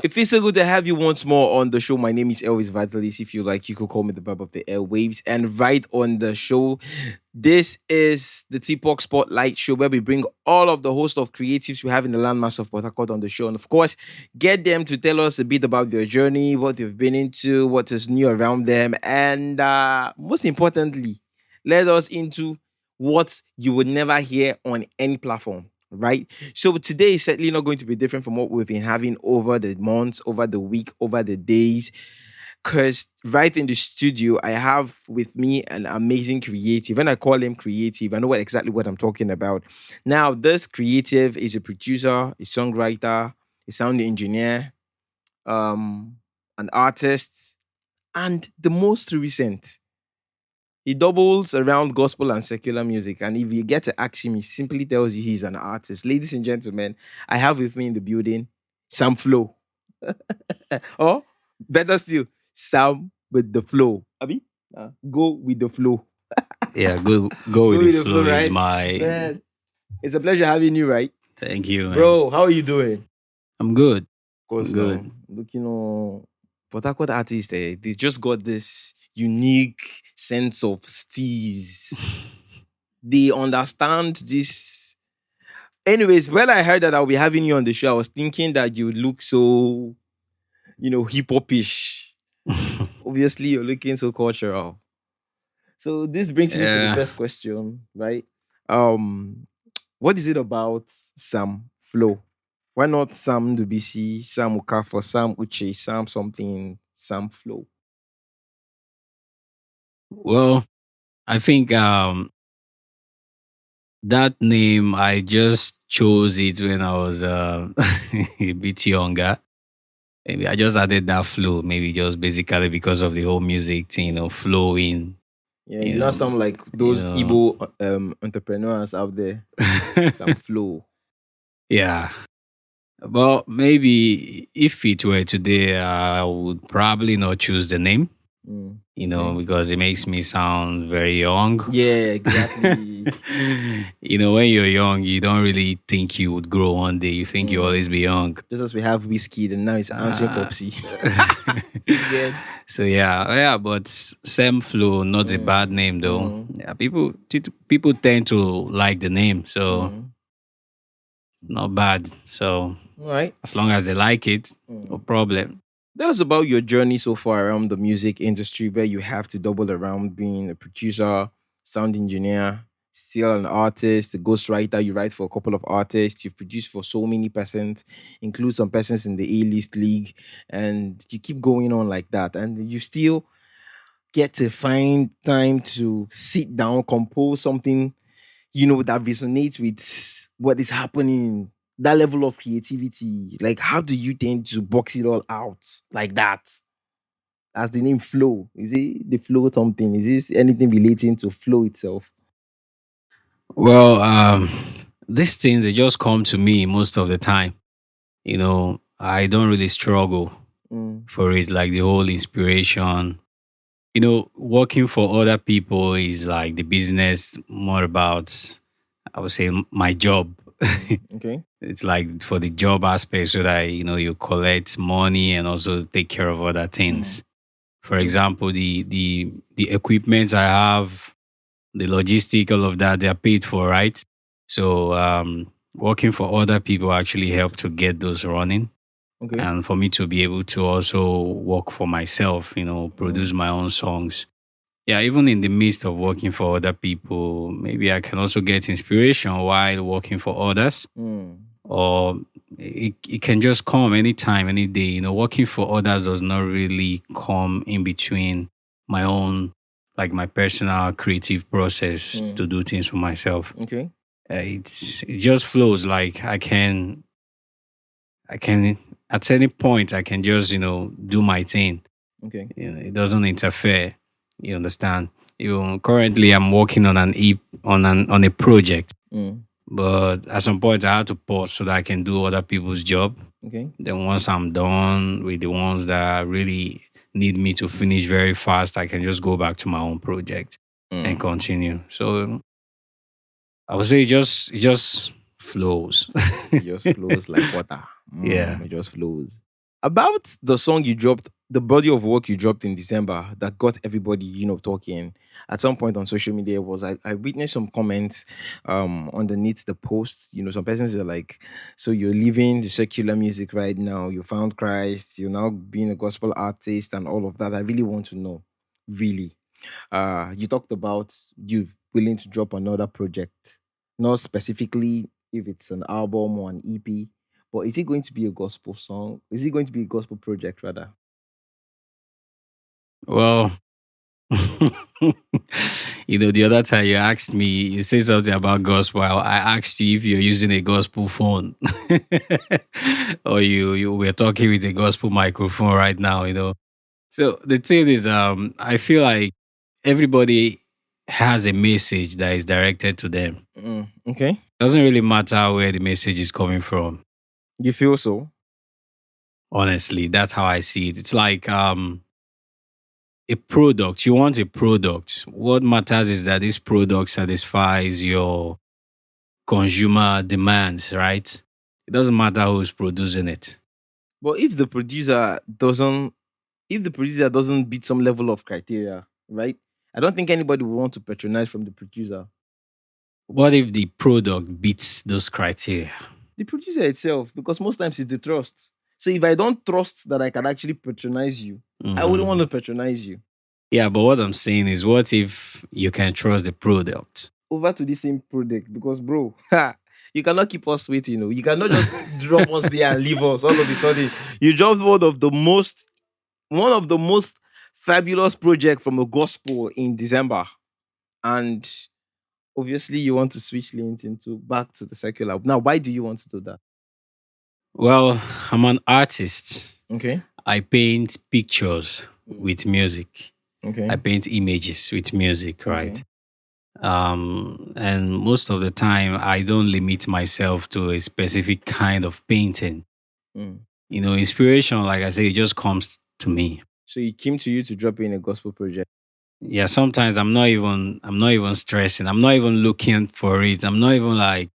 It feels so good to have you once more on the show. My name is Elvis Vitalis. If you like, you could call me the Bab of the Airwaves. And right on the show, this is the Teapot Spotlight Show where we bring all of the host of creatives we have in the landmass of Port Harcourt on the show. And of course, get them to tell us a bit about their journey, what they've been into, what is new around them. And most importantly, let us into what you would never hear on any platform. Right. So today is certainly not going to be different from what we've been having over the months, over the week, over the days. Because right in the studio, I have with me an amazing creative. When I call him creative, I know exactly what I'm talking about. Now, this creative is a producer, a songwriter, a sound engineer, an artist, and the most recent. He doubles around gospel and secular music. And if you get to ask him, he simply tells you he's an artist. Ladies and gentlemen, I have with me in the building SamFlow. Or better still, Sam with the flow. Abi? Go with the flow. Yeah, go with with the the flow, flow is right? my. Man, it's a pleasure having you, right? Thank you, man. Bro, how are you doing? I'm good. Of course, I'm now. good. Look, Port Harcourt artists, they just got this unique sense of steez. They understand this. Anyways, when I heard that I'll be having you on the show, I was thinking that you look so, hip hopish. Obviously, you're looking so cultural. So this brings me to the Yeah. first question, right? What is it about Sam Flow? Why not Sam Dubisi, Sam Okafor, Sam Uche, Sam something, Sam Flow? Well, I think that name I just chose it when I was a bit younger. Maybe I just added that flow. Maybe just basically because of the whole music thing, flowing. Yeah, you You now know, sound like you those know. Igbo entrepreneurs out there. Sam Flow. Yeah. Well, maybe if it were today, I would probably not choose the name. Okay. Because it makes me sound very young. Yeah, exactly. When you're young, you don't really think you would grow one day. You think you always be young. Just as we have whiskey, and now it's answering Ah. Popsy. Good. So yeah, but Sam Flow, not a bad name though. Yeah, people tend to like the name, so not bad. So All right. as long as they like it, no problem. Tell us about your journey so far around the music industry, where you have to double around being a producer, sound engineer, still an artist, a ghostwriter. You write for a couple of artists. You've produced for so many persons, include some persons in the A-list league, and you keep going on like that. And you still get to find time to sit down, compose something, that resonates with what is happening, that level of creativity. Like, how do you tend to box it all out like that? As the name flow, is it the flow something? Is this anything relating to flow itself? Well, these things they just come to me most of the time. I don't really struggle for it, like the whole inspiration. Working for other people is like the business more about, I would say, my job. Okay. It's like for the job aspect, so that you collect money and also take care of other things. For example, the equipment I have, the logistic, all of that, they are paid for, right? So working for other people actually help to get those running, Okay. and for me to be able to also work for myself, produce my own songs. Yeah, even in the midst of working for other people, maybe I can also get inspiration while working for others, or it can just come anytime, any day. Working for others does not really come in between my own, like my personal creative process to do things for myself. Okay. It just flows. Like I can at any point I can just do my thing. Okay. It doesn't interfere. You understand? Currently I'm working on on a project, but at some point I had to pause so that I can do other people's job. Okay. Then once I'm done with the ones that really need me to finish very fast, I can just go back to my own project and continue. So I would say it just flows. It just flows like water. Yeah. It just flows. About the song you dropped, the body of work you dropped in December that got everybody, talking. At some point on social media was I witnessed some comments underneath the post. Some persons are like, so you're leaving the secular music right now, you found Christ, you're now being a gospel artist and all of that. I really want to know. Really. You talked about you willing to drop another project, not specifically if it's an album or an EP, but is it going to be a gospel song? Is it going to be a gospel project rather? Well, the other time you asked me, you said something about gospel. I asked you if you're using a gospel phone, or you were talking with a gospel microphone right now. So the thing is, I feel like everybody has a message that is directed to them. Okay. Doesn't really matter where the message is coming from. You feel so? Honestly, that's how I see it. It's like a product. You want a product. What matters is that this product satisfies your consumer demands, right? It doesn't matter who's producing it. But if the producer doesn't beat some level of criteria, right? I don't think anybody will want to patronize from the producer. What if the product beats those criteria? The producer itself, because most times it's the trust. So if I don't trust that I can actually patronize you, I wouldn't want Mhm. to patronize you. Yeah, but what I'm saying is, what if you can trust the product? Over to the same product because, bro, you cannot keep us waiting. You cannot just drop us there and leave us all of a sudden. You dropped one of the most fabulous project from a gospel in December, and obviously you want to switch lanes into back to the secular. Now, why do you want to do that? Well, I'm an artist. Okay. I paint pictures with music. I Okay. paint images with music, right? Okay. And most of the time, I don't limit myself to a specific kind of painting. Mm. Inspiration, like I say, it just comes to me. So it came to you to drop in a gospel project. Yeah, sometimes I'm not even stressing. I'm not even looking for it. I'm not even like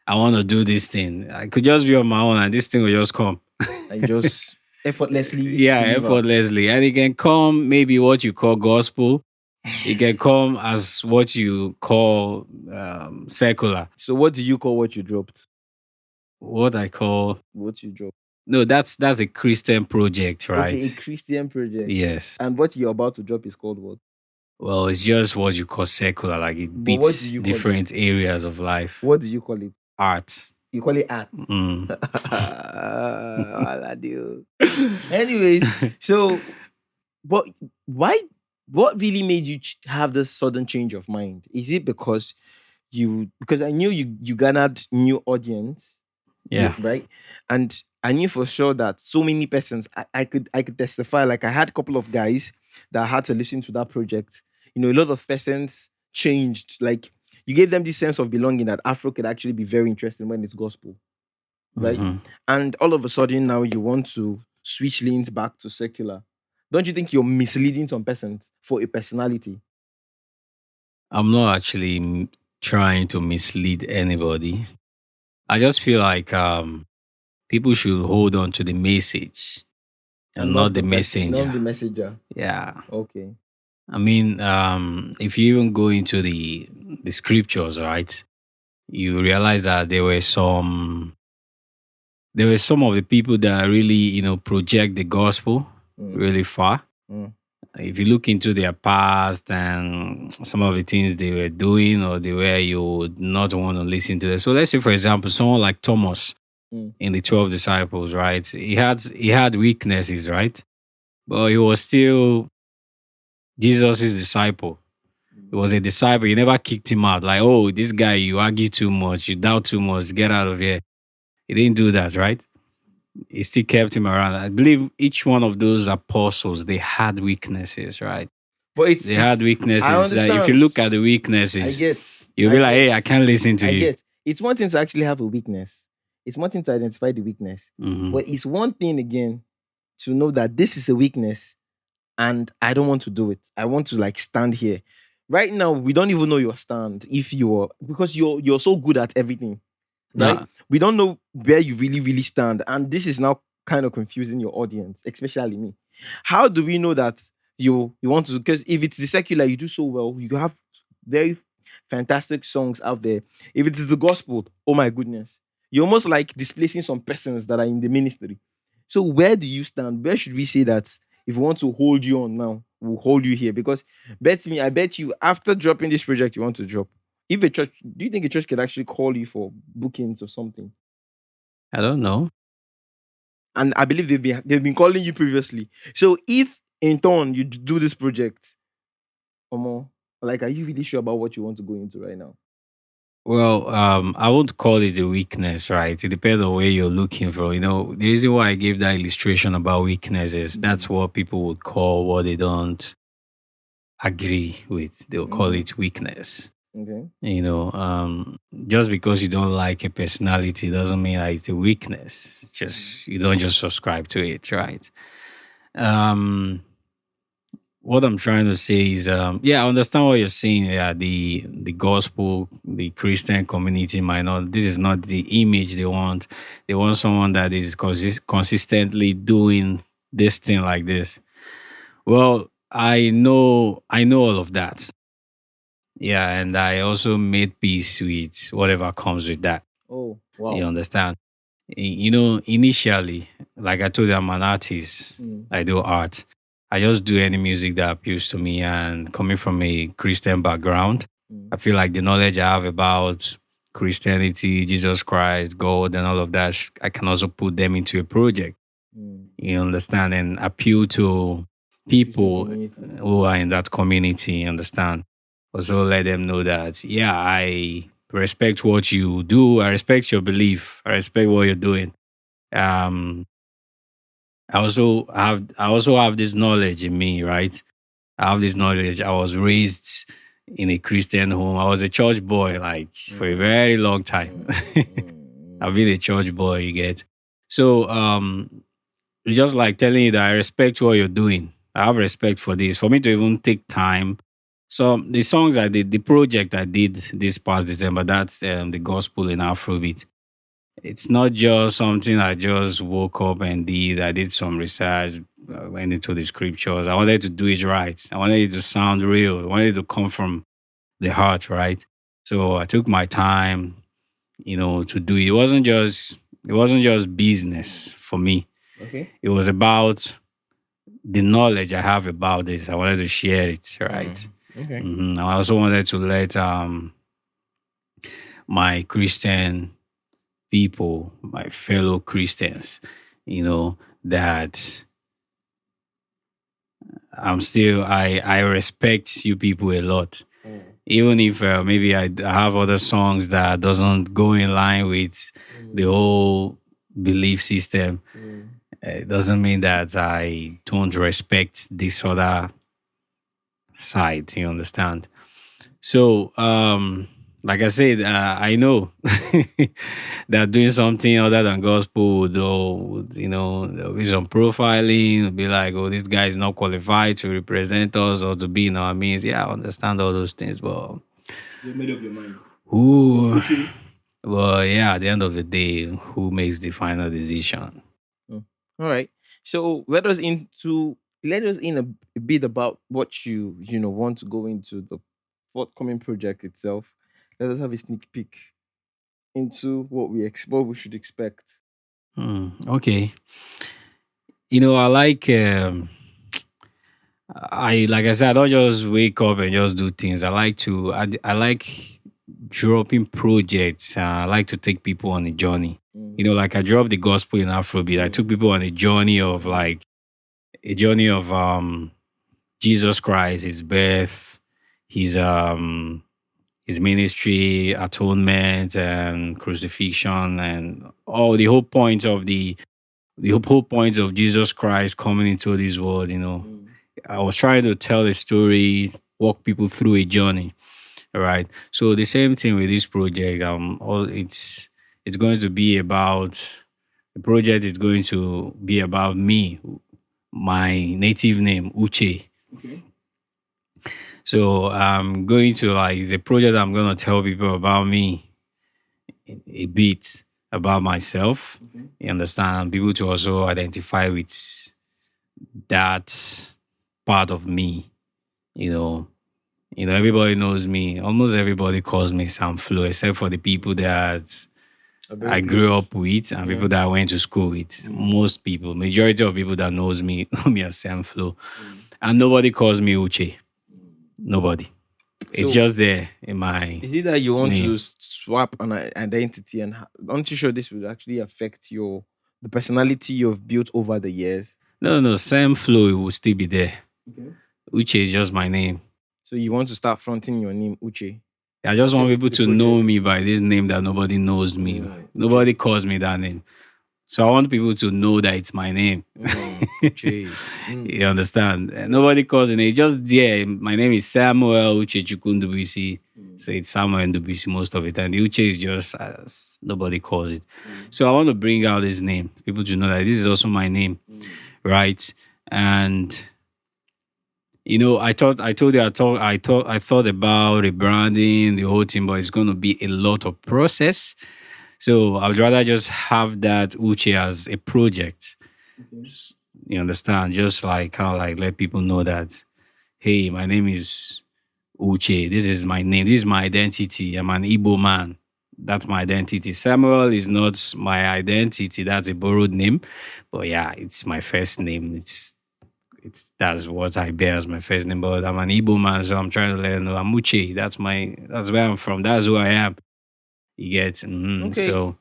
I want to do this thing. I could just be on my own and this thing will just come. And just effortlessly Yeah, deliver. effortlessly. And it can come maybe what you call gospel. It can come as what you call secular. So what do you call what you dropped? What I call What you dropped? no, that's a Christian project, Okay, a right? Christian project. Yes. And what you're about to drop is called what? Well, it's just what you call secular. Like it But what do beats you call it? different areas of life. What do you call it? Art. You call it art. Mm. Wala deal. Anyways, so but why? What really made you have this sudden change of mind? Is it because I knew you garnered new audience, Yeah. right? And I knew for sure that so many persons I could testify. Like I had a couple of guys that had to listen to that project. A lot of persons changed. Like you gave them this sense of belonging that Afro could actually be very interesting when it's gospel, right? Mhm. And all of a sudden now you want to switch lanes back to secular. Don't you think you're misleading some persons for a personality? I'm not actually trying to mislead anybody. I just feel like people should hold on to the message And and not not the the person, not messenger. the messenger. Yeah. Okay. I mean, if you even go into the scriptures, right, you realize that there were some of the people that really, project the gospel Mm, really far. mm, If you look into their past and some of the things they were doing or the way you would not want to listen to them. So let's say, for example, someone like Thomas mm, in the 12 disciples, right? He had weaknesses, right? But he was still Jesus' disciple. He was a disciple. He never kicked him out. Like, oh, this guy, you argue too much, you doubt too much, get out of here. He didn't do that, right? He still kept him around. I believe each one of those apostles, they had weaknesses, right? But They had I weaknesses that if you understand. look at the I weaknesses, get. you'll I be like, get. hey, I can't listen to I you. get. It's one thing to actually have a weakness. It's one thing to identify the weakness. Mhm. But it's one thing again to know that this is a weakness and I don't want to do it. I want to like stand here. Right now, we don't even know your stand if you're because you're so good at everything, right? Now, We don't know where you really, really stand. And this is now kind of confusing your audience, especially me. How do we know that you want to? Because if it's the secular, you do so well. You have very fantastic songs out there. If it is the gospel, oh my goodness, you're almost like displacing some persons that are in the ministry. So where do you stand? Where should we say that if we want to hold you on now, we'll hold you here? Because bet me, I bet you after dropping this project you want to drop. If a church, do you think a church could actually call you for bookings or something? I don't know. And I believe they've been calling you previously. So if in turn you do this project, or more, like, are you really sure about what you want to go into right now? Well, I won't call it a weakness, right? It depends on where you're looking for. The reason why I gave that illustration about weakness is that's Mm. what people would call what they don't agree with. They'll call Mm-hmm. it weakness. Okay. You know, um, just because you don't like a personality doesn't mean that it's a weakness. It's just you don't just subscribe to it, right? Um, what I'm trying to say is, yeah, I understand what you're saying. Yeah, the gospel, the Christian community might not. This is not the image they want. They want someone that is consistently doing this thing like this. Well, I know all of that. Yeah, and I also made peace with whatever comes with that. Oh, You wow. understand? Initially, like I told you, I'm an artist. Mm. I do art. I just do any music that appeals to me. And coming from a Christian background, Mm. I feel like the knowledge I have about Christianity, Jesus Christ, God, and all of that, I can also put them into a project. Mm. You understand? And appeal to The Christian people community. who are in that community. You understand? Also, let them know that, yeah, I respect what you do. I respect your belief. I respect what you're doing. Um, I also have this knowledge in me, right? I have this knowledge. I was raised in a Christian home. I was a church boy, like for a Mm. very long time. Mm. Mm. I've been a church boy, you get. So it's just like telling you that I respect what you're doing. I have respect for this. For me to even take time. So the songs I did, the project I did this past December, that's the gospel in Afrobeat. It's not just something I just woke up and did. I did some research, went into the scriptures. I wanted to do it right. I wanted it to sound real. I wanted it to come from the heart, right? So I took my time, to do it. It wasn't just business for me. Okay. It was about the knowledge I have about this. I wanted to share it, right? Mm. Okay. I also wanted to let my Christian people, my fellow Christians, that I respect you people a lot. Mm. Even if maybe I have other songs that doesn't go in line with the Mm. whole belief system, Mm. it doesn't mean that I don't respect this other side. You understand? So, like I said, I know that doing something other than gospel there'll be some profiling. It'll be like, oh, this guy is not qualified to represent us or to be in our means. Yeah, I understand all those things, but You made up your mind. who? Okay. Well, yeah, at the end of the day, who makes the final decision? Mm. All right. So let us in a bit about what you want to go into the forthcoming project itself. Let us have a sneak peek into what we should expect. Okay. I like. I like I said, I don't just wake up and just do things. I like dropping projects. I like to take people on a journey. Mm. Like I dropped the gospel in Afrobeat. I Mm. took people on a journey of Mm. Jesus Christ, his birth, his his ministry, atonement, and crucifixion, and all the whole point of Jesus Christ coming into this world. Mm. I was trying to tell a story, walk people through a journey. All right. So the same thing with this project. All it's going to be about the project is going to be about me, my native name Uche. Okay. So I'm going to like it's a project I'm going to tell people about me a bit. about myself. Okay. You understand? People to also identify with that part of me. You know, everybody knows me. Almost everybody calls me SamFlow, except for the people that Are very I grew close. up with and Yeah. people that I went to school with. Mm. Most people, majority of people that knows me know me as SamFlow, Mm. and nobody calls me Uche. Nobody. It's So just there in my is it that you want to name. swap an identity, and aren't you sure this would actually affect the personality you've built over the years? No, no, SamFlow will still be there. Okay. Uche is just my name. So you want to start fronting your name, Uche, I just want starting with people the to know project. me by this name that nobody knows me. Uche. Nobody calls me that name. So I want people to know that it's my name. Uche. Mm. You understand? Nobody calls it. It's just there. My name is Samuel Uche Chukundubisi. Mm. So it's Samuel Ndubisi most of the time. The Uche is just nobody calls it. Mm. So I want to bring out this name. People to know that this is also my name, Mm. right? And I told you, I thought about rebranding the whole thing, but it's going to be a lot of process. So I would rather just have that Uche as a project. Okay. You understand? Just like kind of like let people know that, hey, my name is Uche. This is my name. This is my identity. I'm an Igbo man. That's my identity. Samuel is not my identity. That's a borrowed name. But yeah, it's my first name. It's that's what I bear as my first name. But I'm an Igbo man, so I'm trying to let them know I'm Uche. That's where I'm from. That's who I am. You get Okay. so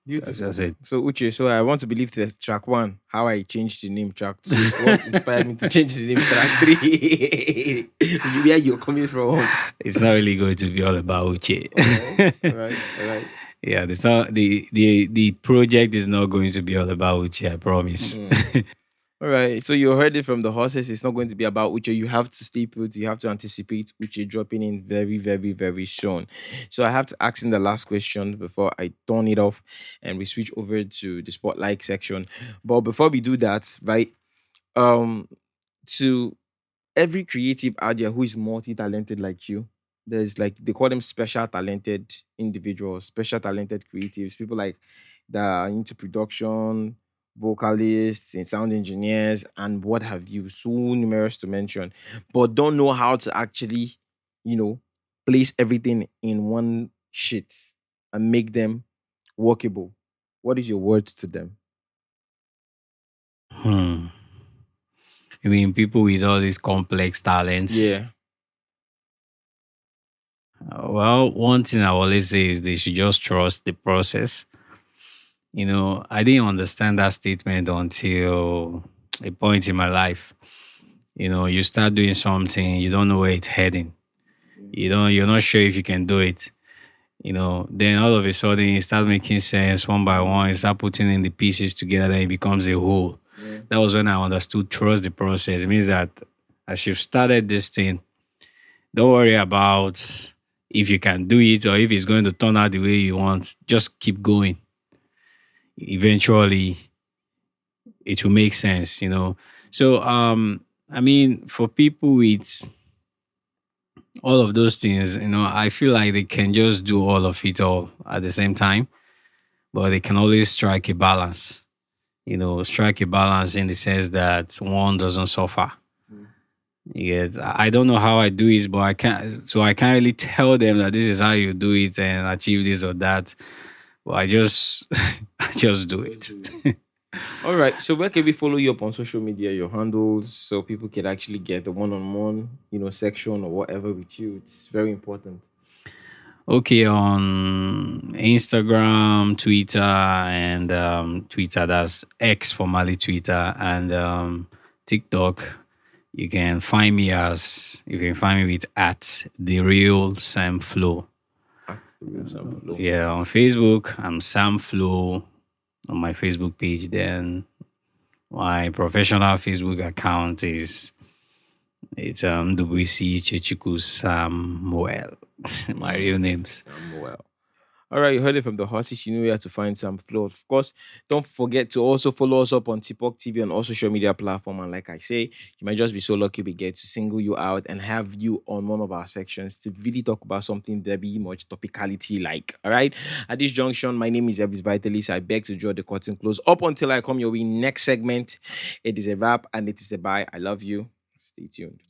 that's Beautiful. just it. So Uche, so I want to believe there's track one, how I changed the name. Track two, what inspired me to change the name. Track three, where you're coming from. It's not really going to be all about Uche. All right. Yeah, the project is not going to be all about Uche, I promise. Mm. All right. So you heard it from the horses. It's not going to be about Uche. You have to stay put. You have to anticipate Uche dropping in very, very, very soon. So I have to ask in the last question before I turn it off and we switch over to the spotlight section. But before we do that, right? Um, to every creative out there who is multi-talented like you, there's like they call them special talented individuals, special talented creatives, people like that are into production, vocalists and sound engineers and what have you, so numerous to mention, but don't know how to actually, you know, place everything in one sheet and make them workable. What is your words to them? Hmm. I mean, people with all these complex talents. Yeah. Well, one thing I always say is they should just trust the process. I didn't understand that statement until a point in my life. You start doing something, you don't know where it's heading. You're not sure if you can do it. Then all of a sudden it starts making sense one by one. You start putting in the pieces together, and it becomes a whole. Yeah. That was when I understood trust the process. It means that as you've started this thing, don't worry about if you can do it or if it's going to turn out the way you want. Just keep going. Eventually, it will make sense. So, I mean, for people with all of those things, I feel like they can just do all of it all at the same time, but they can always strike a balance. Strike a balance in the sense that one doesn't suffer. Mm. Yeah, I don't know how I do it, but I can't really tell them that this is how you do it and achieve this or that. But I just I just do it. All right. So where can we follow you up on social media, your handles, so people can actually get the one-on-one, section or whatever with you? It's very important. Okay, on Instagram, Twitter, and Twitter, that's X, formerly Twitter, and TikTok. You can find me with at the real Sam Flow. Ask the real sample. Yeah, on Facebook, I'm Sam Flow on my Facebook page. Then my professional Facebook account is it's WC Chechiku Samuel. My real names. Well. All right, you heard it from the horses. You know where to find some flow. Of course, don't forget to also follow us up on Tipok TV on all social media platform. And like I say, you might just be so lucky we get to single you out and have you on one of our sections to really talk about something very much topicality like. All right. At this junction, my name is Elvis Vitalis. I beg to draw the curtain close up until I come your way next segment. It is a wrap and it is a bye. I love you. Stay tuned.